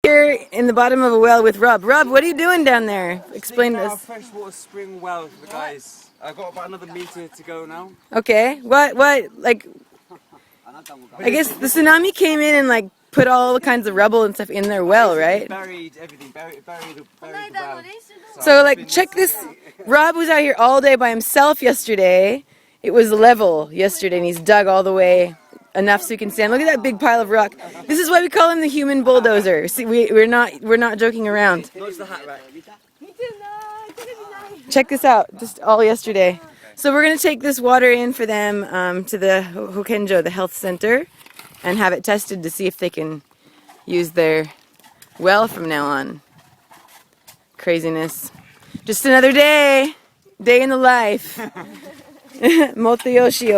Here in the bottom of a well with Rob. Rob, what are you doing down there? Explain Our this. freshwater spring well for the guys. I've got about another meter to go now. Okay. What, like, I guess the tsunami came in and, like, put all kinds of rubble and stuff in their well, right? Buried everything, buried the well. So, like, check this. Rob was out here all day by himself yesterday. It was level yesterday, and he's dug all the way enough so he can stand. Look at that big pile of rock. This is why we call him the human bulldozer. See, we're not joking around. What's the hat right? Check this out. Just all yesterday. So we're gonna take this water in for them to the Hokenjo, the health center, and have it tested to see if they can use their well from now on. Craziness. Just another day. Day in the life. Moto yoshi.